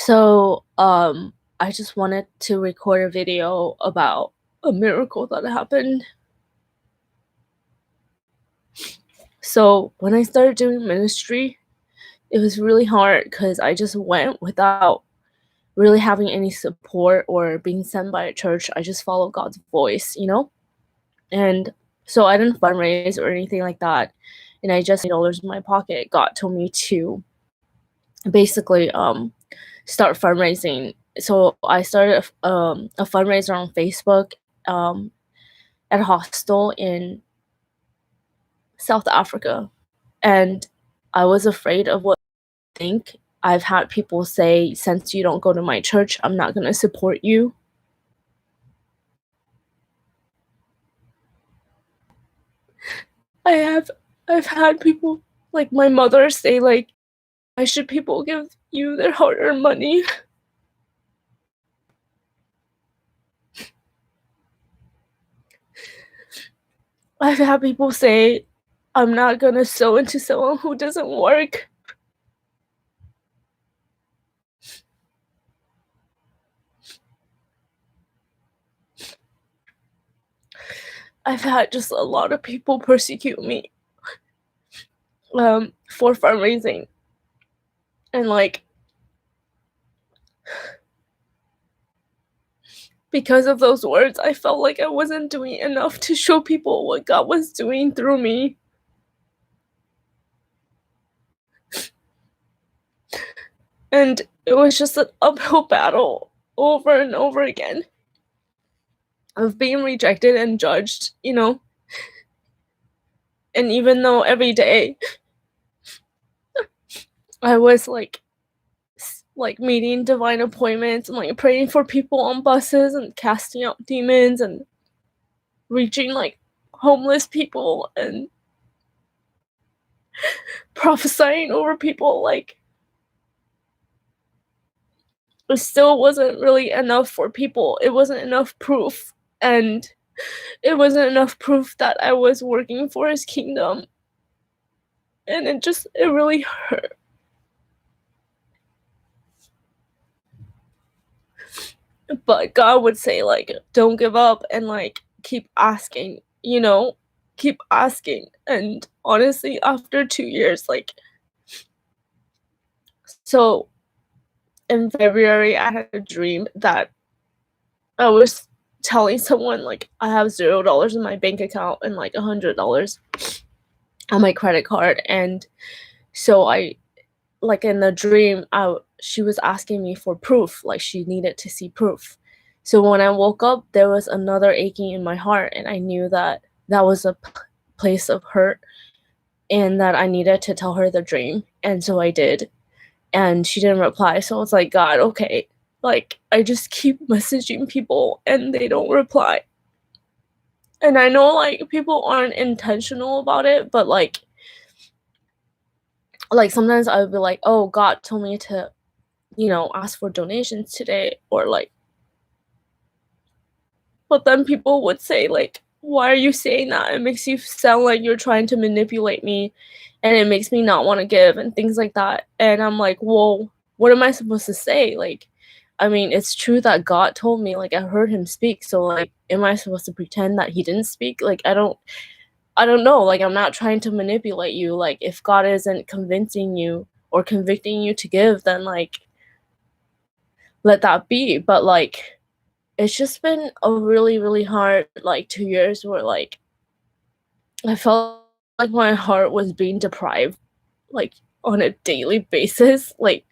So, I just wanted to record a video about a miracle that happened. So, when I started doing ministry, it was really hard because I just went without really having any support or being sent by a church. I just followed God's voice. And so I didn't fundraise or anything like that. And I just $dollars in my pocket. God told me to basically start fundraising. So I started a fundraiser on Facebook um, at a hostel in South Africa, and I was afraid of what they think. I've had people say, "Since you don't go to my church, I'm not gonna support you." I have I've had people like my mother say like, "Why should people give you their hard-earned money?" I've had people say, "I'm not gonna sow into someone who doesn't work." I've had just a lot of people persecute me, for fundraising, and, like, because of those words, I felt like I wasn't doing enough to show people what God was doing through me, and it was just an uphill battle over and over again of being rejected and judged, and even though every day I was, like, meeting divine appointments and, like, praying for people on buses and casting out demons and reaching, like, homeless people and prophesying over people, like, it still wasn't really enough for people. It wasn't enough proof, and it wasn't enough proof that I was working for his kingdom, and it really hurt. But God would say, like, "Don't give up," and, like, "Keep asking, keep asking." And honestly, after 2 years, like so in February, I had a dream that I was telling someone, like, I have $0 in my bank account and, like, $100 on my credit card, and so like, in the dream, she was asking me for proof, like, she needed to see proof. So when I woke up, there was another aching in my heart, and I knew that that was a place of hurt and that I needed to tell her the dream, and so I did, and she didn't reply, so I was like, "God, okay." Like, I just keep messaging people and they don't reply. And I know, like, people aren't intentional about it, but, like, sometimes I would be like, "Oh, God told me to ask for donations today," or, like but then people would say, like, "Why are you saying that? It makes you sound like you're trying to manipulate me, and it makes me not wanna give," and things like that, and I'm like, "Well, what am I supposed to say?" Like, I mean, it's true that God told me, like, I heard him speak, so, like, am I supposed to pretend that he didn't speak? Like, I don't know, like, I'm not trying to manipulate you, like, if God isn't convincing you or convicting you to give, then, like, let that be, but, like, it's just been a really, really hard, like, 2 years where, like, I felt like my heart was being deprived, like, on a daily basis, like,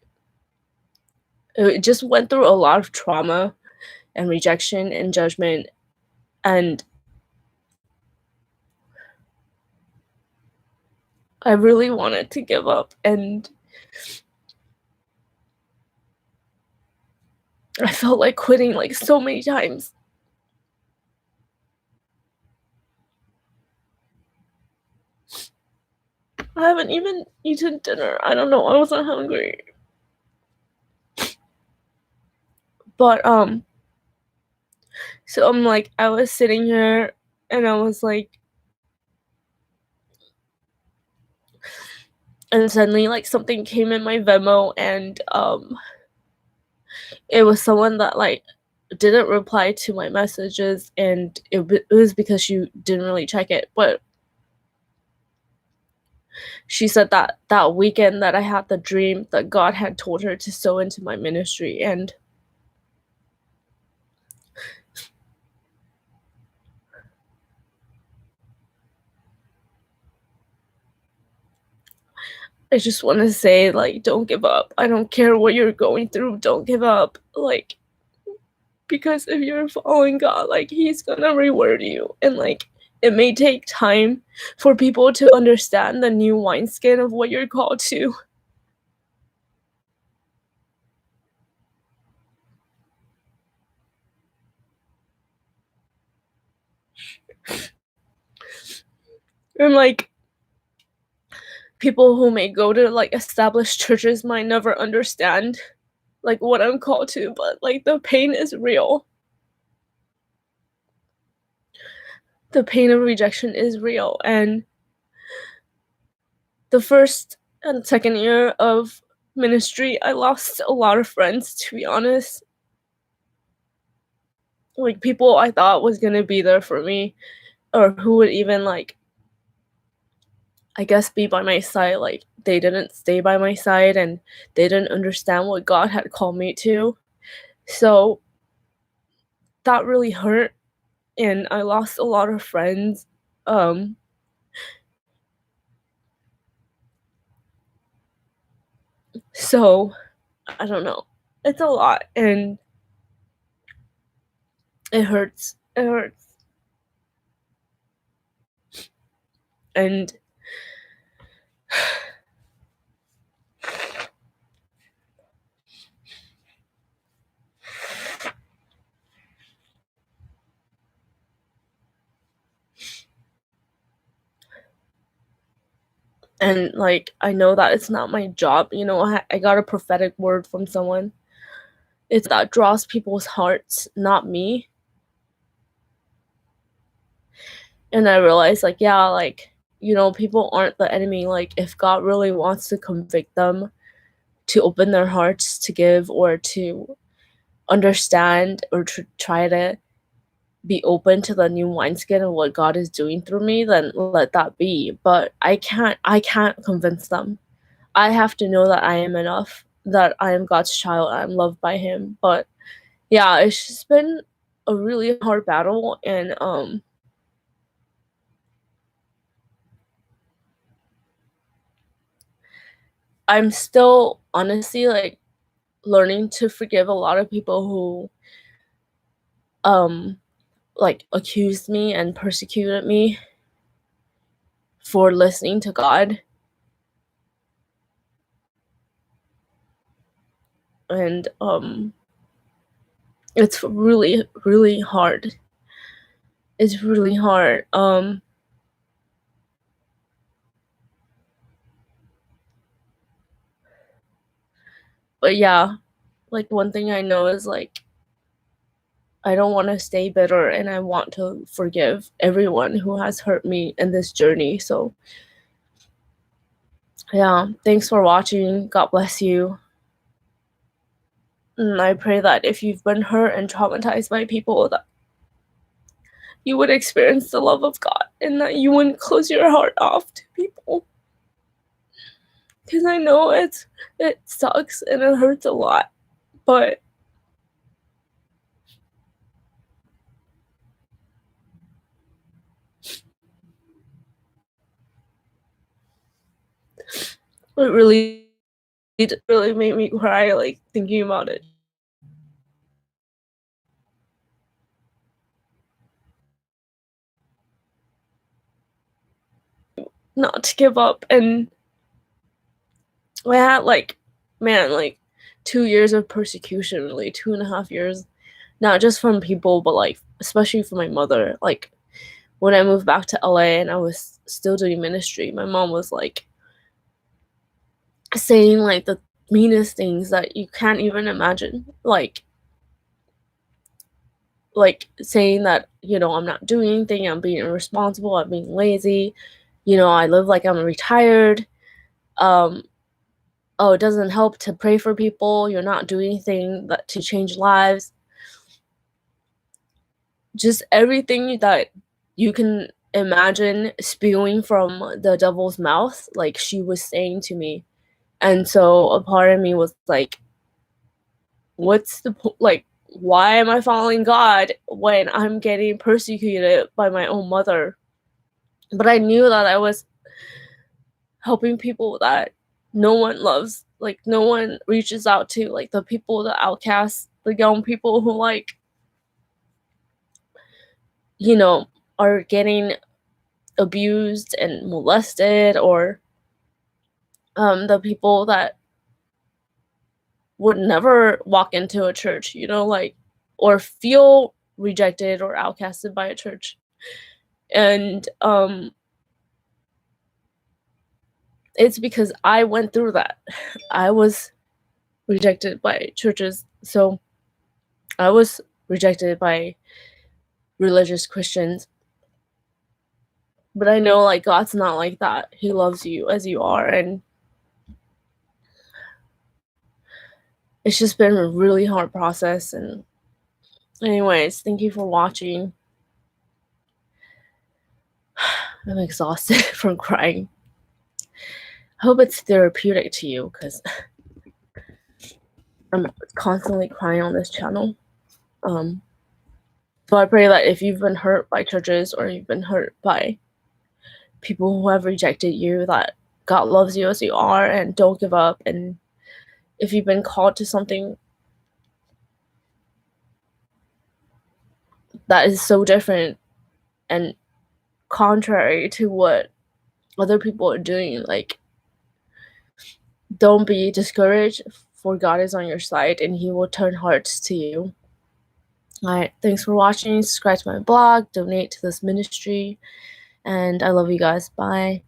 it just went through a lot of trauma and rejection and judgment, and I really wanted to give up, and I felt like quitting, like, so many times. I haven't even eaten dinner, I don't know, I wasn't hungry. But, so I'm like I was sitting here and I was like and suddenly, like, something came in my Venmo and, It was someone that, like, didn't reply to my messages, and it was because she didn't really check it, but she said that that weekend that I had the dream that God had told her to sow into my ministry, and I just wanna say, like, don't give up. I don't care what you're going through, don't give up, like, because if you're following God, like, He's gonna reward you, and, like, it may take time for people to understand the new wineskin of what you're called to. And, like, people who may go to, like, established churches might never understand, like, what I'm called to, but, like, the pain is real. The pain of rejection is real, and the first and second year of ministry, I lost a lot of friends, to be honest. Like, people I thought was gonna be there for me, or who would even, like, I guess, be by my side, like, they didn't stay by my side, and they didn't understand what God had called me to. So, that really hurt, and I lost a lot of friends. Um, so, I don't know. It's a lot, and it hurts. It hurts. And like, I know that it's not my job, you know, I got a prophetic word from someone. It's that draws people's hearts, not me. And I realized, like, yeah, like, you know, people aren't the enemy. Like, if God really wants to convict them, to open their hearts to give, or to understand, or to try to be open to the new wineskin of what God is doing through me, then let that be. But I can't convince them. I have to know that I am enough, that I am God's child, I'm loved by Him. But yeah, it's just been a really hard battle, and I'm still honestly, like, learning to forgive a lot of people who um like, accused me and persecuted me for listening to God. And it's really, really hard. It's really hard. But yeah, like, one thing I know is, like, I don't wanna stay bitter, and I want to forgive everyone who has hurt me in this journey. So yeah, thanks for watching. God bless you. And I pray that if you've been hurt and traumatized by people, that you would experience the love of God, and that you wouldn't close your heart off to people. Because I know it sucks and it hurts a lot, but it really, it really made me cry, like, thinking about it. Not to give up, and I had, like, man, like, 2 years of persecution, really, 2.5 years, not just from people, but, like, especially from my mother. Like, when I moved back to LA and I was still doing ministry, my mom was, like, saying, like, the meanest things that you can't even imagine. Like, saying that, you know, I'm not doing anything, I'm being irresponsible, I'm being lazy, you know, I live like I'm retired. Um, oh, it doesn't help to pray for people, you're not doing anything that to change lives. Just everything that you can imagine spewing from the devil's mouth, like, she was saying to me. And so a part of me was like, what's the like, why am I following God when I'm getting persecuted by my own mother? But I knew that I was helping people that no one loves, like, no one reaches out to, like, the people, the outcasts, the young people who, like, you know, are getting abused and molested, or the people that would never walk into a church, like, or feel rejected or outcasted by a church. And it's because I went through that. I was rejected by churches, so I was rejected by religious Christians. But I know, like, God's not like that. He loves you as you are, and it's just been a really hard process. And anyways, thank you for watching. I'm exhausted from crying. I hope it's therapeutic to you, because I'm constantly crying on this channel. So I pray that if you've been hurt by churches, or you've been hurt by people who have rejected you, that God loves you as you are, and don't give up. And if you've been called to something that is so different and contrary to what other people are doing, like, don't be discouraged, for God is on your side and He will turn hearts to you. Alright, thanks for watching. Subscribe to my blog, donate to this ministry, and I love you guys. Bye.